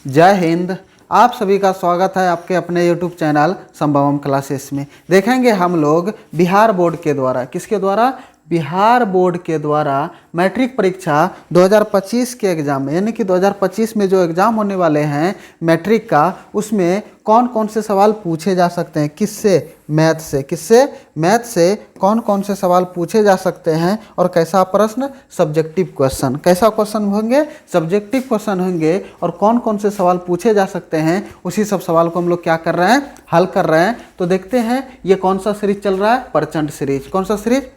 जय हिंद। आप सभी का स्वागत है आपके अपने YouTube चैनल संभवम क्लासेस में। देखेंगे हम लोग बिहार बोर्ड के द्वारा, किसके द्वारा? बिहार बोर्ड के द्वारा मैट्रिक परीक्षा 2025 के एग्ज़ाम में, यानी कि 2025 में जो एग्ज़ाम होने वाले हैं मैट्रिक का, उसमें कौन कौन से सवाल पूछे जा सकते हैं, किससे? मैथ से। किससे? मैथ से कौन कौन से सवाल पूछे जा सकते हैं और कैसा प्रश्न? Subjective question. कैसा क्वेश्चन होंगे? सब्जेक्टिव क्वेश्चन होंगे। और कौन कौन से सवाल पूछे जा सकते हैं, उसी सब सवाल को हम लोग क्या कर रहे हैं? हल कर रहे हैं। तो देखते हैं ये कौन सा सीरीज चल रहा है? प्रचंड सीरीज। कौन सा सीरीज?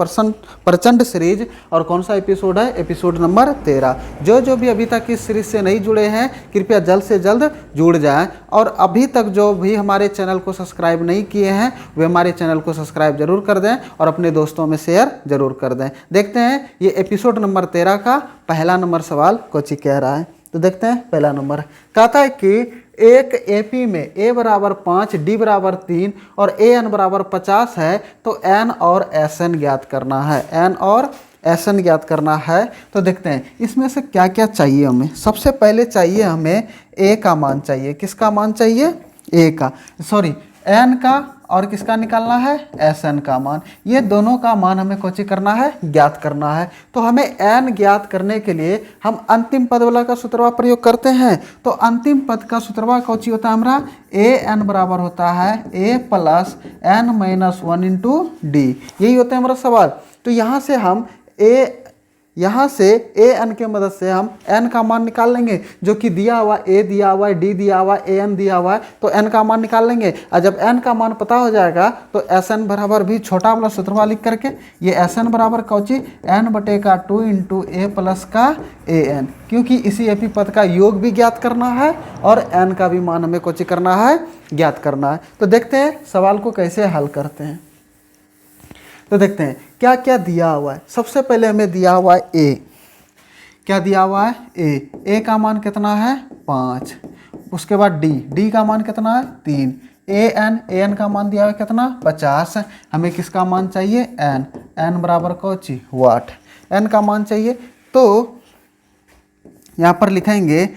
प्रचंड सीरीज। और कौन सा एपिसोड है? Episode number 13। जो भी अभी तक इस सीरीज से नहीं जुड़े हैं, कृपया जल्द से जल्द जुड़ जाएं। और अभी तक जो भी हमारे चैनल को सब्सक्राइब नहीं किए हैं, वे हमारे चैनल को सब्सक्राइब जरूर कर दें और अपने दोस्तों में शेयर जरूर कर दें। देखते हैं ये एपिसोड नंबर 13 का पहला नंबर सवाल कुछ कह रहा है। तो देखते हैं पहला नंबर कहता है कि एक एपी में a बराबर 5, d बराबर 3 और an बराबर 50 है, तो n और sn ज्ञात करना है। n और sn ज्ञात करना है। तो देखते हैं इसमें से क्या क्या चाहिए हमें। सबसे पहले चाहिए हमें a का मान चाहिए। किसका मान चाहिए? a का, सॉरी n का, और किसका निकालना है? sn का मान। ये दोनों का मान हमें कौची करना है? ज्ञात करना है। तो हमें n ज्ञात करने के लिए हम अंतिम पद वाला का सूत्रवा प्रयोग करते हैं। तो अंतिम पद का सूत्रवा कौची होता है हमारा? an बराबर होता है a plus n minus 1 into D. यही होता है हमारा सवाल। तो यहाँ से an के मदद से हम n का मान निकाल लेंगे, जो कि दिया हुआ a दिया हुआ है, d दिया हुआ है, an दिया हुआ है। तो n का मान निकाल लेंगे। और जब n का मान पता हो जाएगा तो sn बराबर भी छोटा वाला सूत्रवा लिख करके, ये sn बराबर कौची? n बटे का 2 इंटू a प्लस का an, क्योंकि इसी एपी पद का योग भी ज्ञात करना है और n का भी मान हमें कौची करना है? ज्ञात करना है। तो देखते हैं सवाल को कैसे हल करते हैं। तो देखते हैं क्या क्या दिया हुआ है। सबसे पहले हमें दिया हुआ है a। क्या दिया हुआ है? a का मान कितना है? 5। उसके बाद d का मान कितना है? 3। an का मान दिया हुआ है कितना? 50। हमें किसका मान चाहिए? n बराबर कौची? वाट। n का मान चाहिए। तो यहाँ पर लिखेंगे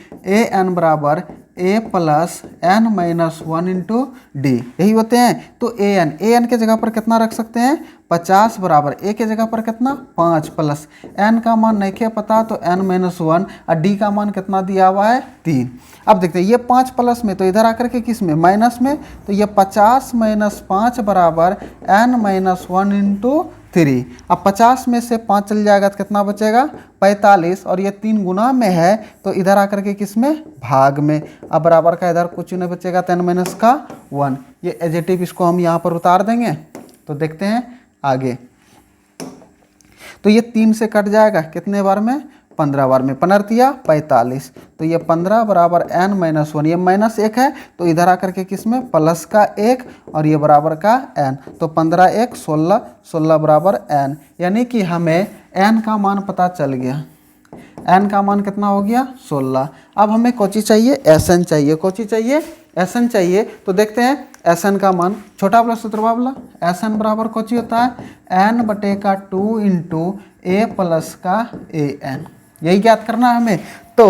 an बराबर a plus n minus 1 into D. यही होते हैं। तो an के जगह पर कितना रख सकते हैं? 50 बराबर a के जगह पर कितना? 5 प्लस n का मान नहीं क्या पता, तो n माइनस 1, और d का मान कितना दिया हुआ है? 3। अब देखते हैं ये 5 प्लस में, तो इधर आकर के किस में? माइनस में। तो ये 50 माइनस 5 बराबर n माइनस 1 इंटू 3। अब 50 में से 5 चल जाएगा तो कितना बचेगा? 45। और ये 3 गुना में है, तो इधर आकर के किस में? भाग में। अब बराबर का इधर कुछ नहीं बचेगा, 10 माइनस का 1। ये एडजेक्टिव इसको हम यहाँ पर उतार देंगे। तो देखते हैं आगे। तो ये 3 से कट जाएगा कितने बार में? 15 बार में। 15 तिया 45। तो ये 15 बराबर n माइनस 1, ये माइनस 1 है, तो इधर आकर के किस में? प्लस का 1 और ये बराबर का n। तो 15 1 16, 16 बराबर n। यानी कि हमें n का मान पता चल गया। n का मान कितना हो गया? 16। अब हमें कौची चाहिए? sn चाहिए। कौची चाहिए? sn चाहिए। तो देखते हैं sn का मान, छोटा वाला सूत्र वाला, sn बराबर कौची होता है? n बटे का 2 इंटू a प्लस का an। यही ज्ञात करना है हमें। तो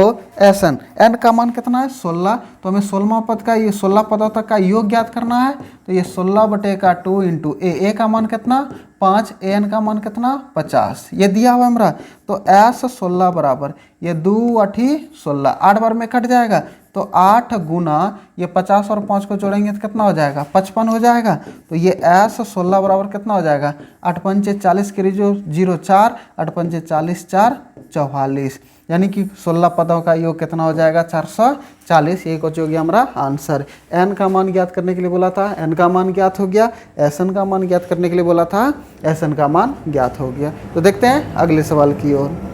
n का मान कितना है? 16। तो हमें 16वां पद का, ये 16 पदों तक का योग ज्ञात करना है। तो ये 16 बटे का 2 इंटू a का मान कितना? 5, an का मान कितना? 50। ये दिया हुआ हमारा। तो s 16 बराबर, ये 2 8 16, 8 बार में कट जाएगा। तो 8 गुना ये 50 और 5 को जोड़ेंगे तो कितना हो जाएगा? 55 हो जाएगा। तो ये s 16 बराबर कितना हो जाएगा? 8 पंचे 40 के जो 0 4, 8 पंचे 40 4 44। यानी कि 16 पदों का योग कितना हो जाएगा? 440। ये कुछ हो गया हमारा आंसर। n का मान ज्ञात करने के लिए बोला था, n का मान ज्ञात हो गया। sn का मान ज्ञात करने के लिए बोला था, sn का मान ज्ञात हो गया। तो देखते हैं अगले सवाल की ओर।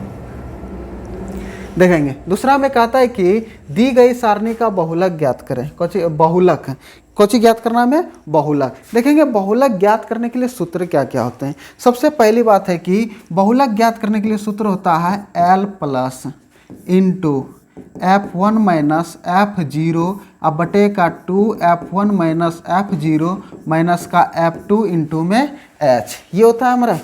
देखेंगे दूसरा में कहता है कि दी गई सारणी का बहुलक ज्ञात करें। कौची? बहुलक। कौची ज्ञात करना में? बहुलक। देखेंगे बहुलक ज्ञात करने के लिए सूत्र क्या क्या होते हैं। सबसे पहली बात है कि बहुलक ज्ञात करने के लिए सूत्र होता है l plus into f1 minus f0 अब बटे का 2 f1 माइनस f0 माइनस का f2 इंटू में h। ये होता है हमारा।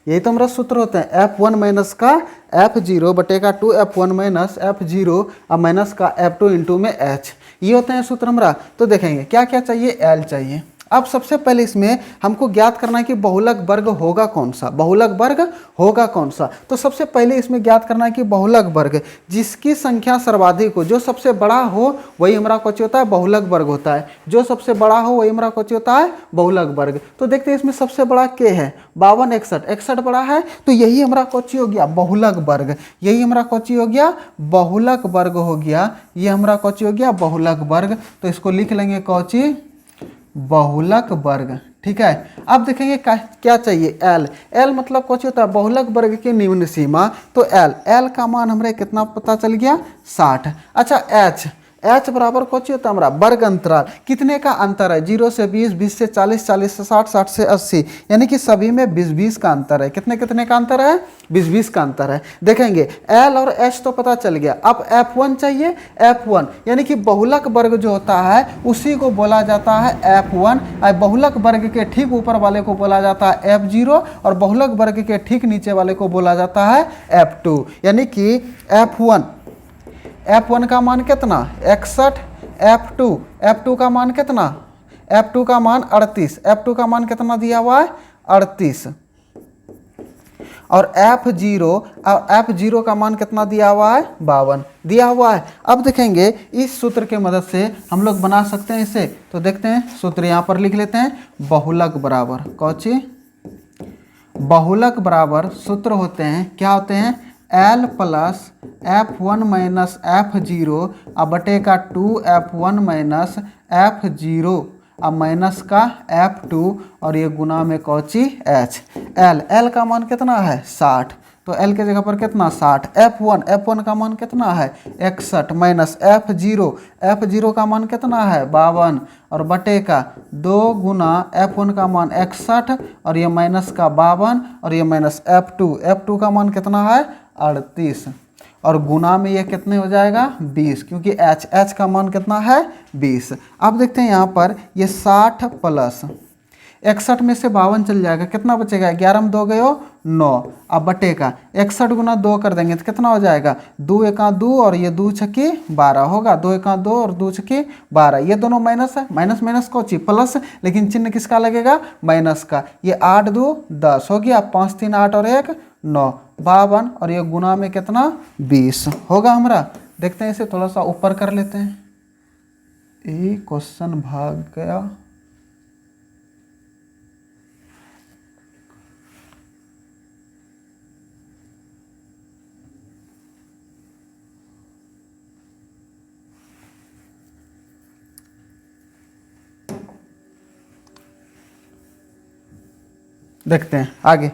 यही तो हमारा सूत्र होता है, F1 माइनस का F0 बटेगा 2F1 माइनस F0 और माइनस का F2 इंटू में H, ये होते हैं सूत्र हमारा। तो देखेंगे क्या क्या चाहिए, L चाहिए। अब सबसे पहले इसमें हमको ज्ञात करना है कि बहुलक वर्ग होगा कौन सा, बहुलक वर्ग होगा कौन सा। तो सबसे पहले इसमें ज्ञात करना है कि बहुलक वर्ग जिसकी संख्या सर्वाधिक हो, जो सबसे बड़ा हो वही हमारा कौन होता है, बहुलक वर्ग होता है। जो सबसे बड़ा हो वही हमारा कौन होता है, बहुलक वर्ग। तो देखते हैं इसमें सबसे बड़ा के है 52, 61 बड़ा है, तो यही हमारा कौन हो गया, बहुलक वर्ग। यही हमारा कौन हो गया, बहुलक वर्ग हो गया। ये हमारा कौन हो गया, बहुलक वर्ग। तो इसको लिख लेंगे कौन, बहुलक वर्ग। ठीक है, अब देखेंगे क्या चाहिए, एल। एल मतलब कौन होता है, बहुलक वर्ग की निम्न सीमा। तो एल, एल का मान हमारे कितना पता चल गया, 60। अच्छा एच, एच बराबर कौन होता है हमारा, वर्ग अंतराल। कितने का अंतर है, 0 से 20, 20 से 40, 40 से 60, 60 से 80, यानी कि सभी में 20-20 का अंतर है। कितने कितने का अंतर है, 20-20 का अंतर है। देखेंगे एल और एच तो पता चल गया। अब F1 चाहिए, F1 यानी कि बहुलक वर्ग जो होता है उसी को बोला जाता है F1। बहुलक वर्ग के ठीक ऊपर वाले को बोला जाता है F0 और बहुलक वर्ग के ठीक नीचे वाले को बोला जाता है F2। यानी कि F1 का मान कितना, 61, F2 का मान कितना, F2 का मान 38, F2 का मान कितना दिया हुआ है, 38। और F0 का मान कितना दिया हुआ है, 52 दिया हुआ है। अब देखेंगे इस सूत्र के मदद से हम लोग बना सकते हैं इसे। तो देखते हैं सूत्र यहाँ पर लिख लेते हैं, बहुलक बराबर कौची, बहुलक बराबर सूत्र होते हैं, क्या होते हैं, L plus F1 minus F0 अब बटे का 2F1 माइनस F0 अब माइनस का F2 और ये गुना में कौची H। L का मान कितना है, 60। तो L के जगह पर कितना, 60। F1 का मान कितना है, 61 माइनस F0 का मान कितना है, 52 और बटे का 2 गुना F1 का मान 61 और ये माइनस का 52 और ये माइनस F2 का मान कितना है, 38 और गुना में ये कितने हो जाएगा, 20, क्योंकि H का मान कितना है, 20। अब देखते हैं यहाँ पर ये 60 प्लस 61 में से 52 चल जाएगा, कितना बचेगा, 11 में 2 गए हो 9। अब बटे का 61 गुना 2 कर देंगे तो कितना हो जाएगा, 2 एका 2 और ये 2 छक्की 12 होगा, 2 एका 2 और 2 छक्की 12। ये दोनों माइनस है, माइनस माइनस को ची प्लस, लेकिन चिन्ह किसका लगेगा, माइनस का। ये 8 2 10 हो गया, 5 3 8 और 1 9, 52 और ये गुना में कितना, 20 होगा हमारा। देखते हैं इसे थोड़ा सा ऊपर कर लेते हैं, ये क्वेश्चन भाग गया। देखते हैं आगे,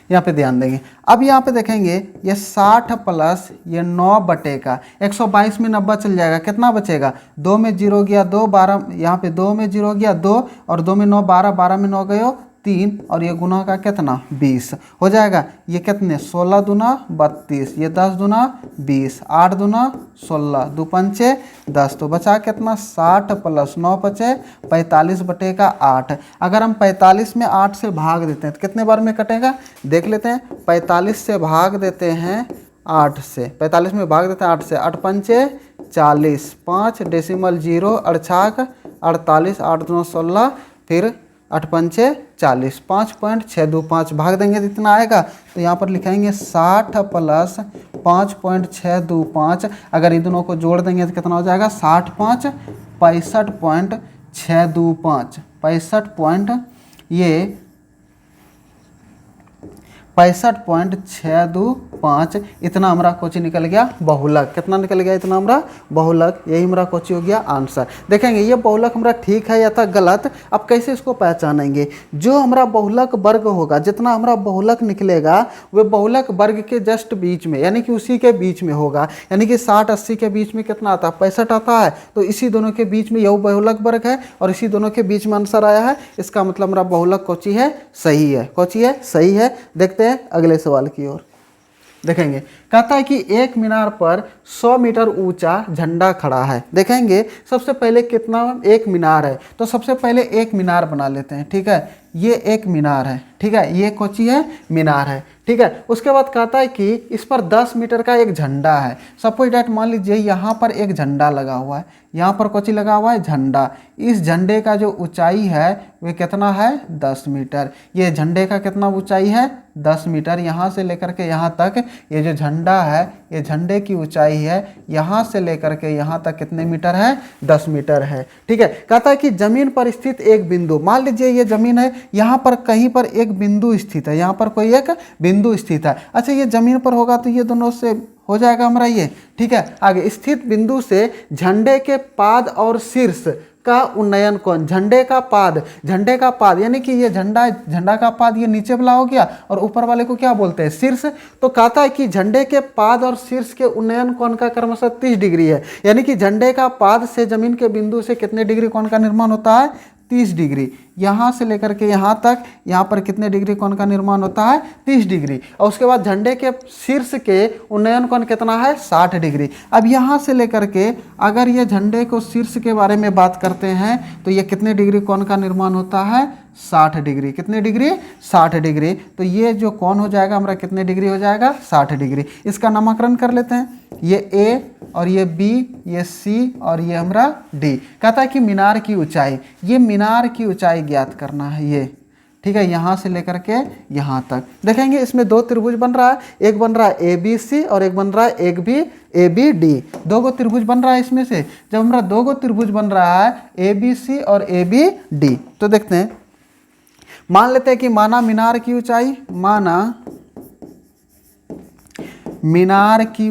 यहाँ पे ध्यान देंगे। अब यहाँ पे देखेंगे ये 60 प्लस ये 9 बटे का 122 में 90 चल जाएगा, कितना बचेगा, 2 में 0 गया 2, 12 यहाँ पे 2 में 0 गया 2 और 2 में 9 12, 12 में 9 गए 3 और ये गुना का कितना, 20 हो जाएगा। ये कितने, 16 दूना 32, ये 10 दूना 20, 8 दूना 16, 2 पंचे 10, तो बचा कितना, 60 प्लस 9 बचे 45 बटे का 8। अगर हम 45 में 8 से भाग देते हैं तो कितने बार में कटेगा, देख लेते हैं। 45 से भाग देते हैं 8 से, 45 में भाग देते हैं 8 से, 8 पंचे 40, 5 डेसिमल 0 अड़छाक 48, 8 दूना 16, फिर 8 पंचे 40, 5.625 भाग देंगे तो इतना आएगा। तो यहाँ पर लिखेंगे 60 प्लस 5.625, अगर इन दोनों को जोड़ देंगे तो कितना हो जाएगा, 60 5 65.625, 65.625 इतना हमारा कोची निकल गया बहुलक। कितना निकल गया, इतना हमारा बहुलक। यही हमारा कोची हो गया आंसर। देखेंगे ये बहुलक हमारा ठीक है या था गलत। अब कैसे इसको पहचानेंगे, जो हमारा बहुलक वर्ग होगा, जितना हमारा बहुलक निकलेगा वह बहुलक वर्ग के जस्ट बीच में, यानी कि उसी के बीच में होगा। यानी कि 60 80 के बीच में कितना आता है, 65 आता है, तो इसी दोनों के बीच में यह बहुलक वर्ग है और इसी दोनों के बीच में आंसर आया है। इसका मतलब हमारा बहुलक कोची है, सही है। कोची है, सही है। देखते हैं अगले सवाल की ओर। देखेंगे कहता है कि एक मीनार पर 100 मीटर ऊंचा झंडा खड़ा है। देखेंगे सबसे पहले कितना एक मीनार है, तो सबसे पहले एक मीनार बना लेते हैं। ठीक है, ये एक मीनार है। ठीक है, ये कोची है, मीनार है। ठीक है, उसके बाद कहता है कि इस पर 10 मीटर का एक झंडा है। सपोज डैट मान लीजिए यहाँ पर एक झंडा लगा हुआ है, यहाँ पर कोची लगा हुआ है, झंडा। इस झंडे का जो ऊंचाई है वह कितना है, 10 मीटर। ये झंडे का कितना ऊंचाई है, 10 मीटर। यहाँ से लेकर के यहाँ तक ये जो झंडा है, ये झंडे की ऊंचाई है यहाँ से लेकर के यहाँ तक कितने मीटर है, 10 मीटर है। ठीक है, कहता है कि जमीन पर स्थित एक बिंदु, मान लीजिए ये जमीन है, यहाँ पर कहीं पर एक बिंदु स्थित है, यहाँ पर कोई एक बिंदु स्थित है। अच्छा, ये जमीन पर होगा तो ये दोनों से हो जाएगा हमारा ये। ठीक है, आगे स्थित बिंदु से झंडे के पाद और शीर्ष का उन्नयन कोण, झंडे का पाद यानी कि ये झंडा का पाद ये नीचे वाला हो गया और ऊपर वाले को क्या बोलते हैं, शीर्ष। तो कहता है कि झंडे के पाद और शीर्ष के उन्नयन कोण का क्रमशः 30 डिग्री है, यानी कि झंडे का पाद से जमीन के बिंदु से कितने डिग्री कोण का निर्माण होता है, 30 डिग्री। यहाँ से लेकर के यहाँ तक, यहाँ पर कितने डिग्री कोण का निर्माण होता है, 30 डिग्री। और उसके बाद झंडे के शीर्ष के उन्नयन कोण कितना है, 60 डिग्री। अब यहाँ से लेकर के अगर ये झंडे को शीर्ष के बारे में बात करते हैं तो ये कितने डिग्री कोण का निर्माण होता है, 60 डिग्री। कितने डिग्री, 60 डिग्री। तो ये जो कोण हो जाएगा हमारा कितने डिग्री हो जाएगा, 60 डिग्री। इसका नामकरण कर लेते हैं, ये ए और ये बी, ये सी और ये हमारा डी। कहता है कि मीनार की ऊंचाई, ये मीनार की ऊंचाई ज्ञात करना है ये। ठीक है, यहाँ से लेकर के यहाँ तक। देखेंगे इसमें दो त्रिभुज बन रहा है, एक बन रहा है ए बी सी और एक बन रहा है एक भी ए बी डी। दो गो त्रिभुज बन रहा है इसमें से। जब हमारा दो गो त्रिभुज बन रहा है ए बी सी और ए बी डी, तो देखते हैं, मान लेते हैं कि माना मीनार की ऊंचाई, माना मीनार की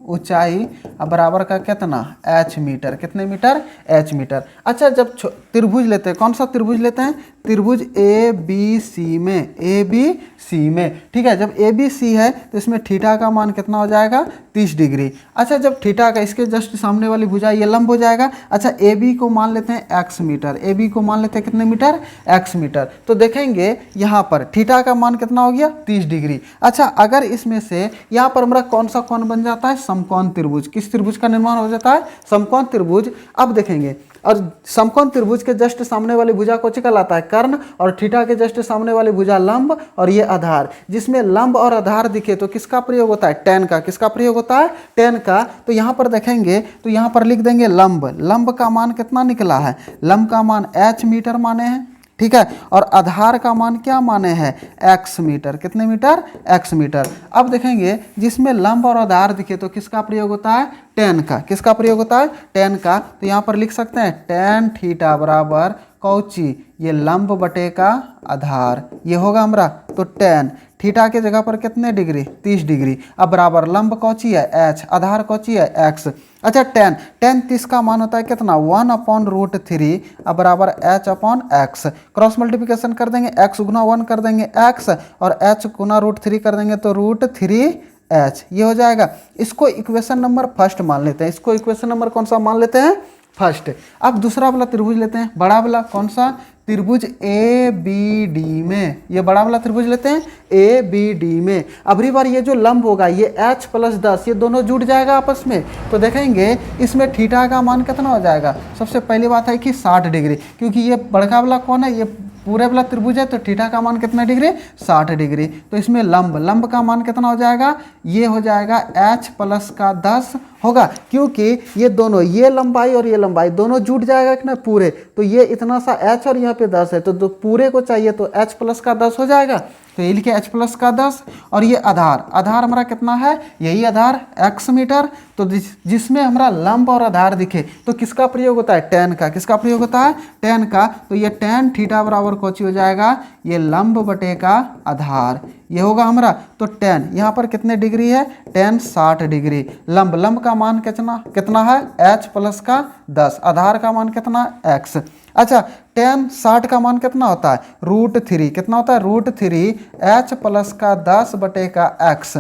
ऊंचाई बराबर का कितना, h मीटर। कितने मीटर, h मीटर। अच्छा, जब त्रिभुज लेते हैं, कौन सा त्रिभुज लेते हैं, त्रिभुज ए बी सी में। ठीक है, जब ए बी सी है तो इसमें थीटा का मान कितना हो जाएगा, 30 डिग्री। अच्छा, जब थीटा का इसके जस्ट सामने वाली भुजा ये लंब हो जाएगा। अच्छा, ए बी को मान लेते हैं x मीटर, ए बी को मान लेते हैं कितने मीटर, x मीटर। तो देखेंगे यहाँ पर थीटा का मान कितना हो गया, 30 डिग्री। अच्छा, अगर इसमें से यहाँ पर हमारा कौन सा कोण बन जाता है, समकोण त्रिभुज। किस त्रिभुज का निर्माण हो जाता है, समकोण त्रिभुज। अब देखेंगे, और समकोण त्रिभुज के जस्ट सामने वाली भुजा को कहलाता है कर्ण, और थीटा के जस्ट सामने वाली भुजा लंब, और ये आधार। जिसमें लंब और आधार दिखे तो किसका प्रयोग होता है, tan का। किसका प्रयोग होता है, tan का। तो यहाँ पर देखेंगे तो यहाँ पर लिख देंगे लंब का मान कितना निकला है, लंब का मान h मीटर माने हैं। ठीक है, और आधार का मान क्या माने हैं, x मीटर। कितने मीटर, x मीटर। अब देखेंगे जिसमें लंब और आधार दिखे तो किसका प्रयोग होता है, tan का। किसका प्रयोग होता है, tan का। तो यहाँ पर लिख सकते हैं tan थीटा बराबर कौची, ये लंब बटे का आधार, ये होगा हमारा। तो tan थीटा के जगह पर कितने डिग्री, 30 डिग्री। अब बराबर लंब कौची है, h, आधार कौची है, x। अच्छा, tan 30 का मान होता है कितना, 1/√3 अब बराबर h/x। क्रॉस मल्टीप्लिकेशन कर देंगे, x गुना 1 कर देंगे x और h गुना √3 कर देंगे तो √3h, ये हो जाएगा। इसको इक्वेशन नंबर फर्स्ट मान लेते हैं। इसको इक्वेशन नंबर कौन सा मान लेते हैं, फर्स्ट। अब दूसरा वाला त्रिभुज लेते हैं, बड़ा वाला। कौन सा, त्रिभुज ए बी डी में। ये बड़ा वाला त्रिभुज लेते हैं ए बी डी में। अबरी बार ये जो लंब होगा ये h + 10, ये दोनों जुड़ जाएगा आपस में। तो देखेंगे इसमें थीटा का मान कितना हो जाएगा। सबसे पहली बात है कि 60 डिग्री, क्योंकि ये बड़का वाला कौन है, ये पूरे वाला त्रिभुज है, तो थीटा का मान कितना डिग्री, 60 डिग्री। तो इसमें लंब का मान कितना हो जाएगा, ये हो जाएगा h + 10 होगा, क्योंकि ये दोनों, ये लंबाई और ये लंबाई दोनों जुट जाएगा कि ना पूरे। तो ये इतना सा h और यहाँ पे 10 है, तो पूरे को चाहिए तो h + 10 हो जाएगा। तो ये लिखे h + 10। और ये आधार हमारा कितना है, यही आधार x मीटर। तो जिसमें हमारा लंब और आधार दिखे तो किसका प्रयोग होता है, tan का। किसका प्रयोग होता है, tan का। तो ये tan थीटा बराबर कौची हो जाएगा, ये लंब बटे का आधार, ये होगा हमारा। तो tan यहाँ पर कितने डिग्री है, tan 60 डिग्री। लंब का मान कितना है, h + 10, आधार का मान कितना, x। अच्छा, tan 60 का मान कितना होता है, √3। कितना होता है, √3 h + 10 बटे का x।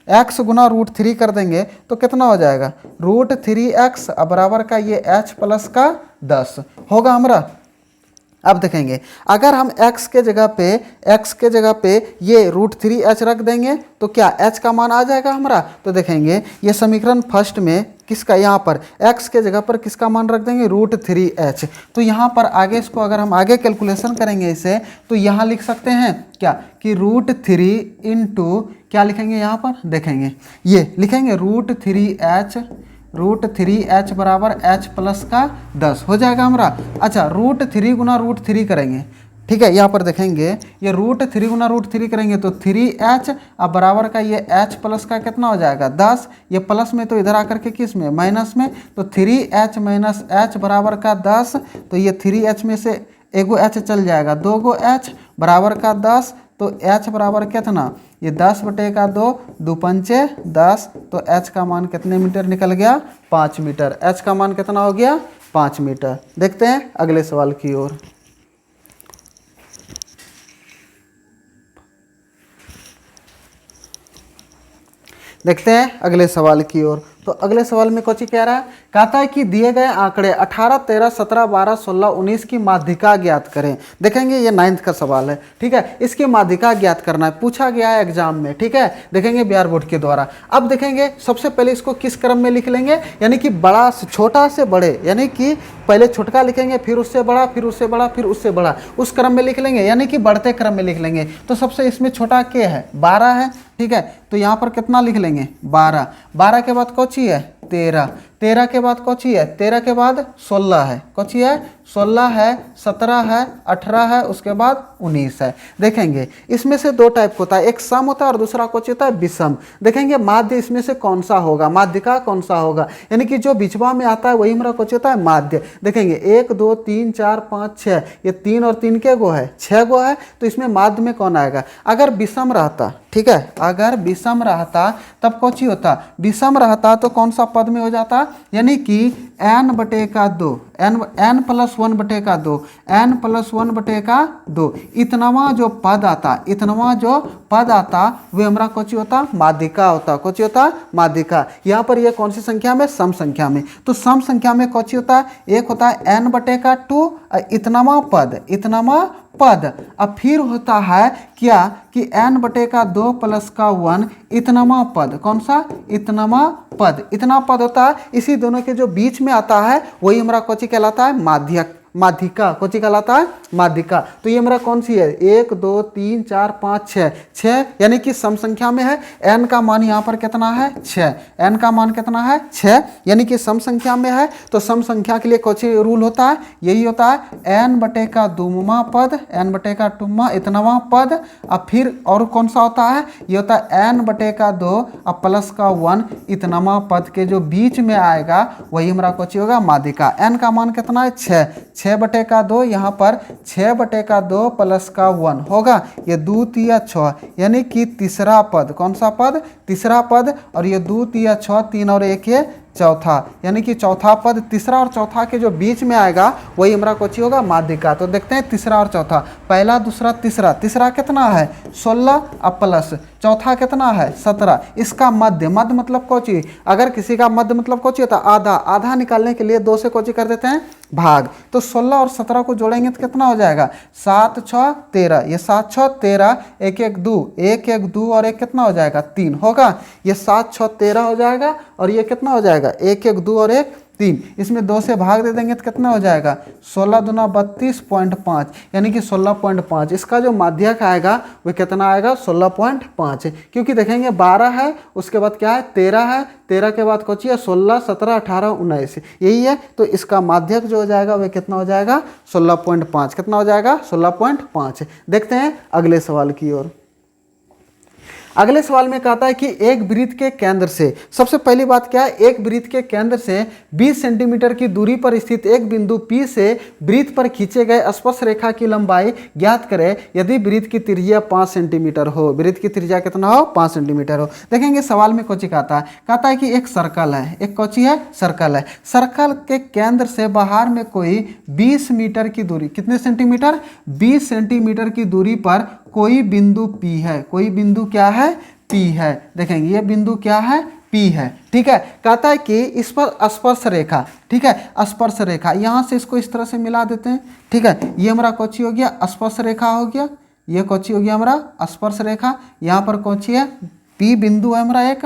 x गुना √3 कर देंगे तो कितना हो जाएगा, √3x बराबर का ये h + 10 होगा हमारा। अब देखेंगे अगर हम x के जगह पे ये √3h रख देंगे तो क्या h का मान आ जाएगा हमारा। तो देखेंगे ये समीकरण फर्स्ट में किसका, यहाँ पर x के जगह पर किसका मान रख देंगे √3h। तो यहाँ पर आगे इसको अगर हम आगे कैलकुलेशन करेंगे इसे तो यहाँ लिख सकते हैं क्या कि √3 इंटू क्या लिखेंगे यहाँ पर देखेंगे ये लिखेंगे √3h बराबर h प्लस का 10 हो जाएगा हमारा। अच्छा √3 गुना √3 करेंगे, ठीक है, यहाँ पर देखेंगे ये √3 गुना √3 करेंगे तो 3h अब बराबर का ये h प्लस का कितना हो जाएगा 10, ये प्लस में तो इधर आकर के किस में माइनस में, तो 3h माइनस h बराबर का 10। तो ये 3h में से एगो h चल जाएगा, 2 गो h बराबर का 10। तो h बराबर कितना, ये 10/2, 2 पंचे 10। तो h का मान कितने मीटर निकल गया 5 मीटर। h का मान कितना हो गया 5 मीटर। देखते हैं अगले सवाल की ओर। देखते हैं अगले सवाल की ओर। तो अगले सवाल में कोची कह रहा है, कहता है कि दिए गए आंकड़े 18, 13, 17, 12, 16, 19 की माध्यिका ज्ञात करें। देखेंगे ये 9th का सवाल है, ठीक है, इसकी माध्यिका ज्ञात करना है, पूछा गया है एग्जाम में, ठीक है। देखेंगे बिहार बोर्ड के द्वारा। अब देखेंगे सबसे पहले इसको किस क्रम में लिख लेंगे, यानी कि बड़ा से छोटा से बड़े, यानी कि पहले छोटका लिखेंगे फिर उससे बड़ा, फिर उससे बड़ा, फिर उससे बड़ा, उस क्रम में लिख लेंगे, यानी कि बढ़ते क्रम में लिख लेंगे। तो सबसे इसमें छोटा क्या है 12 है, ठीक है। तो यहाँ पर कितना लिख लेंगे 12, 12 के बाद कौची है 13, 13 के बाद कौची है 13 के बाद 16 है, कौची है 16 है, 17 है, 18 है, उसके बाद 19 है। देखेंगे इसमें से दो टाइप होता है, एक सम होता है और दूसरा कौची होता है विषम। देखेंगे माध्य इसमें से कौन सा होगा, माध्यिका कौन सा होगा, यानी कि जो बिचवा में आता है वही हमारा कौची होता है माध्य। देखेंगे 1 2 3 4 5 6, ये 3 और 3 के गो है 6 गो है। तो इसमें माध्य में कौन आएगा, अगर विषम रहता, ठीक है, अगर विषम रहता तब कौची होता, विषम रहता तो कौन सा पद में हो जाता, यानी कि n/2, n + 1/2, n + 1/2, इतनावा जो पद आता, इतनावा जो पद आता वे हमारा कौची होता माध्यिका होता, कौची होता माध्यिका। यहाँ पर ये कौन सी संख्या में, सम संख्या में। तो सम संख्या में कौची होता है, एक होता है n/2 इतनावा पद, इतनावा पद। अब फिर होता है क्या कि n/2 + का 1 इतनामा पद, कौन सा इतनामा पद, इतना पद होता है। इसी दोनों के जो बीच में आता है वही हमारा कौची कहलाता है माध्यक, माध्यिका, कौची कहलाता है माध्यिका। तो ये हमारा कौन सी है 1 2 3 4 5 6, 6 यानी कि सम संख्या में है। n का मान यहाँ पर कितना है 6, n का मान कितना है 6, यानी कि सम संख्या में है। तो सम संख्या के लिए कौची रूल होता है, यही होता है n/2 पद, n/2 इतनावा पद। अब फिर और कौन सा होता है, ये होता है n/2 अब प्लस का 1 इतनामा पद के जो बीच में आएगा वही हमारा कौची होगा माध्यिका। n का मान कितना है 6, 6/2, यहाँ पर 6/2 प्लस का 1 होगा, ये 2 तिया 6, यानी कि तीसरा पद, कौन सा पद तीसरा पद। और ये 2 तिया 6, 3 और 1 ये चौथा, यानी कि चौथा पद, तीसरा और चौथा के जो बीच में आएगा वही हमारा कौची होगा माध्यिका। तो देखते हैं तीसरा और चौथा, पहला दूसरा तीसरा, तीसरा कितना है 16 अब प्लस चौथा कितना है 17, इसका मध्य, मध्य मतलब कौची, अगर किसी का मध्य मतलब कौची होता आधा, आधा निकालने के लिए 2 से कौची कर देते हैं भाग। तो 16 और 17 को जोड़ेंगे तो कितना हो जाएगा 7 6 13, ये 7 6 13, 1 1 2, 1 1 2 और 1 कितना हो जाएगा 3 होगा, ये 7 6 13 हो जाएगा। और ये कितना हो जाएगा 1 1 2 और 1 3, इसमें 2 से भाग दे देंगे तो कितना हो जाएगा 16 दूना 32.5, यानी कि 16.5। इसका जो माध्यक आएगा वो कितना आएगा 16.5, क्योंकि देखेंगे 12 है, उसके बाद क्या है 13 है, 13 के बाद कौची है 16 17 18 19, यही है। तो इसका माध्यक जो हो जाएगा वह कितना हो जाएगा 16.5, कितना हो जाएगा 16.5। देखते हैं अगले सवाल की ओर। अगले सवाल में कहता है कि एक वृत्त के केंद्र से, सबसे पहली बात क्या है, एक वृत्त के केंद्र से 20 सेंटीमीटर की दूरी पर स्थित एक बिंदु P से वृत्त पर खींचे गए स्पर्श रेखा की लंबाई ज्ञात करें यदि वृत्त की त्रिज्या 5 सेंटीमीटर हो। वृत्त की त्रिज्या कितना हो 5 सेंटीमीटर हो। देखेंगे सवाल में कौची कहता है कि एक सर्कल है, एक कौची है सर्कल है, सर्कल के केंद्र से बाहर में कोई 20 मीटर की दूरी, कितने सेंटीमीटर 20 सेंटीमीटर की दूरी पर कोई बिंदु P है, कोई बिंदु क्या है P है। देखेंगे ये बिंदु क्या है P पी है, ठीक है। कहता है कि इस पर स्पर्श रेखा, ठीक है, स्पर्श रेखा, यहाँ से इसको इस तरह से मिला देते हैं, ठीक है। ये हमारा कौची हो गया, स्पर्श रेखा हो गया, ये कौची हो गया हमारा स्पर्श रेखा, यहाँ पर कौची है, पी बिंदु है हमारा एक,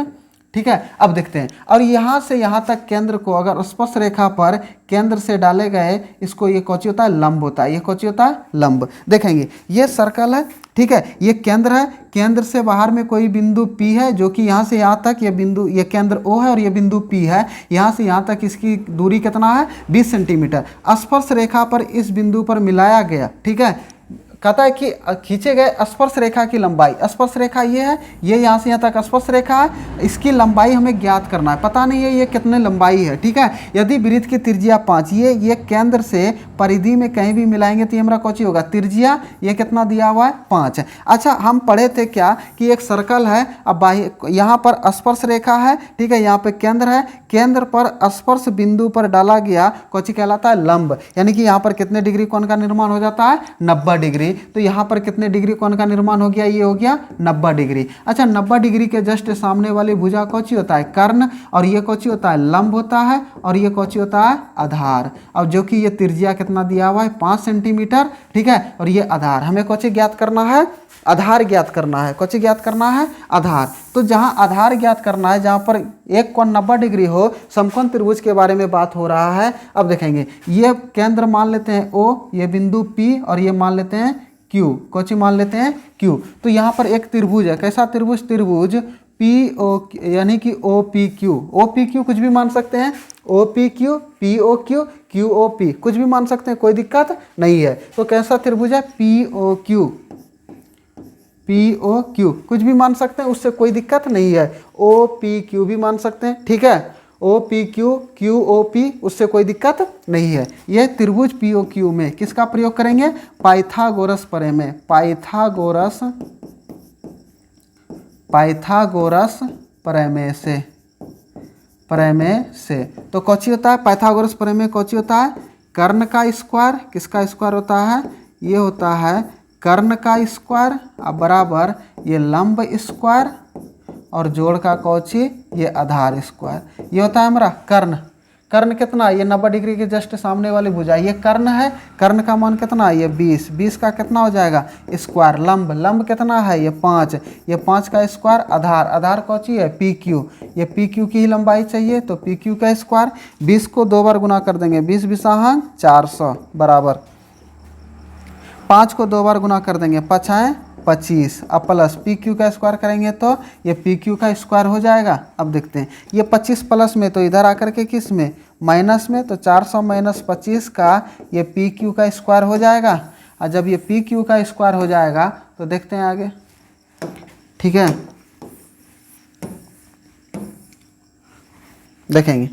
ठीक है। अब देखते हैं, और यहाँ से यहाँ तक केंद्र को अगर स्पर्श रेखा पर केंद्र से डाले गए, इसको ये कौची होता है, लंब होता है, ये कौची होता है, लंब। देखेंगे ये सर्कल है, ठीक है, ये केंद्र है, केंद्र से बाहर में कोई बिंदु P है जो कि यहाँ से यहाँ तक ये बिंदु, ये केंद्र O है और ये बिंदु P है, यहाँ से यहाँ तक इसकी दूरी कितना है, 20 सेंटीमीटर। स्पर्श रेखा पर इस बिंदु पर मिलाया गया, ठीक है। कहता है कि खींचे गए स्पर्श रेखा की लंबाई, स्पर्श रेखा ये है, ये यहाँ से यहाँ तक स्पर्श रेखा है, इसकी लंबाई हमें ज्ञात करना है, पता नहीं है ये कितने लंबाई है, ठीक है। यदि वृत्त की त्रिज्या 5, ये केंद्र से परिधि में कहीं भी मिलाएंगे तो ये हमारा कौची होगा, त्रिज्या, ये कितना दिया हुआ है, 5 है। अच्छा, हम पढ़े थे क्या कि एक सर्कल है, अब बाह्य यहाँ पर स्पर्श रेखा है, ठीक है, यहाँ पे केंद्र है, केंद्र पर स्पर्श बिंदु पर डाला गया कौची कहलाता है, लंब। यानी कि यहाँ पर कितने डिग्री कोण का निर्माण हो जाता है, 90 डिग्री। तो यहाँ पर कितने डिग्री कोण का निर्माण हो गया, ये हो गया 90 डिग्री। अच्छा, 90 डिग्री के जस्ट सामने वाली भुजा कौची होता है, कर्ण, और ये कौची होता है, लंब होता है, और ये कौची होता है, आधार। अब जो कि ये त्रिज्या कितना दिया हुआ है, 5 सेंटीमीटर, ठीक है, और ये आधार। हमें कौची ज्ञात करना है, आधार ज्ञात करना है, कौची ज्ञात करना है, आधार। तो जहाँ आधार ज्ञात करना है, जहाँ पर एक कोण 90 डिग्री हो, समकोण त्रिभुज के बारे में बात हो रहा है। अब देखेंगे, ये केंद्र मान लेते हैं O, ये बिंदु P, और ये मान लेते हैं Q, कौची मान लेते हैं, Q। तो यहाँ पर एक त्रिभुज है, कैसा त्रिभुज, त्रिभुज PO, यानी कि OPQ, OPQ कुछ भी मान सकते हैं, OPQ, POQ, QOP कुछ भी मान सकते हैं, कोई दिक्कत नहीं है। तो कैसा त्रिभुज है, POQ, POQ कुछ भी मान सकते हैं, उससे कोई दिक्कत नहीं है। OPQ भी मान सकते हैं, ठीक है, OPQ, QOP, उससे कोई दिक्कत नहीं है। यह त्रिभुज POQ में किसका प्रयोग करेंगे, पाइथागोरस प्रमेय, पाइथागोरस प्रमेय से। तो कौची होता है, पाइथागोरस प्रमेय कौची होता है, कर्ण का स्क्वायर, किसका स्क्वायर होता है, ये होता है कर्ण का स्क्वायर, अब बराबर ये लंब स्क्वायर, और जोड़ का कौची, ये आधार स्क्वायर। ये होता है हमारा कर्ण। कर्ण कितना, ये 90 डिग्री के जस्ट सामने वाली भुजा, ये कर्ण है, कर्ण का मान कितना, ये 20, 20 का कितना हो जाएगा, स्क्वायर। लंब, लंब कितना है, ये 5, ये 5 का स्क्वायर। आधार, आधार कौची है, PQ, ये PQ की ही लंबाई चाहिए, तो PQ का स्क्वायर। 20 को 2 बार गुना कर देंगे, 20 बिसाहन 400, बराबर 5 को 2 बार गुना कर देंगे, 5 25, अब प्लस PQ का स्क्वायर करेंगे तो ये PQ का स्क्वायर हो जाएगा। अब देखते हैं, ये 25 प्लस में तो इधर आकर के किस में, माइनस में, तो 400 माइनस 25 का ये PQ का स्क्वायर हो जाएगा। और जब ये PQ का स्क्वायर हो जाएगा तो देखते हैं आगे, ठीक है, देखेंगे।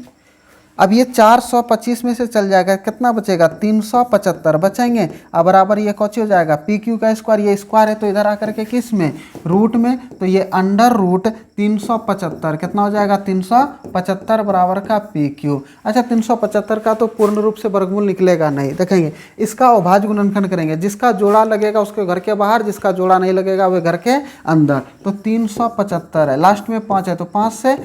अब ये 425 में से चल जाएगा, कितना बचेगा, 375 बचेंगे। अब बराबर ये कौची हो जाएगा, PQ का स्क्वायर, ये स्क्वायर है तो इधर आकर के किस में, रूट में, तो ये अंडर रूट 375 कितना हो जाएगा, 375 बराबर का PQ। अच्छा, 375 का तो पूर्ण रूप से वर्गमूल निकलेगा नहीं। देखेंगे, इसका अभाज्य गुणनखंड करेंगे, जिसका जोड़ा लगेगा उसके घर के बाहर, जिसका जोड़ा नहीं लगेगा वह घर के अंदर। तो 375 है, लास्ट में 5 है, तो 5 से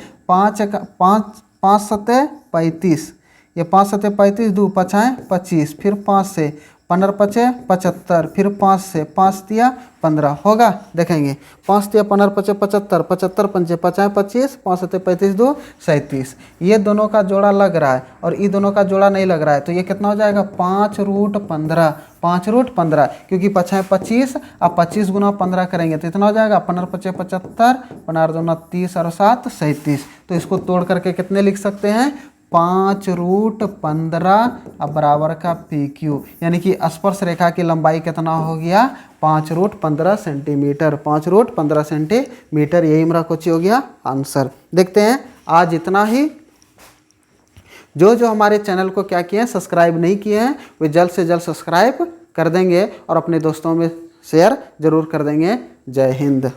5 सते 35, ये 5 सते 35, 2 5 25, फिर 5 से 15 5 75, फिर 5 से 5 दिया 15 होगा। देखेंगे, 5 दिया 15 5 75, 75 5 5 25, 5 सते 35, 2 37। ये दोनों का जोड़ा लग रहा है और ये दोनों का जोड़ा नहीं लग रहा है, तो ये कितना हो जाएगा, 5√15, 5√15, क्योंकि 5 25, अब 25 गुना 15 करेंगे तो इतना हो जाएगा, 15 5 75, 15 2 30 और 7 37। तो इसको तोड़ करके कितने लिख सकते हैं, 5√15 अब बराबर का PQ, यानी कि स्पर्श रेखा की लंबाई कितना हो गया, 5√15 सेंटीमीटर, 5√15 सेंटीमीटर। यही मेरा कुछ हो गया आंसर। देखते हैं, आज इतना ही। जो हमारे चैनल को क्या किए हैं, सब्सक्राइब नहीं किए हैं, वे जल्द से जल्द सब्सक्राइब कर देंगे और अपने दोस्तों में शेयर जरूर कर देंगे। जय हिंद।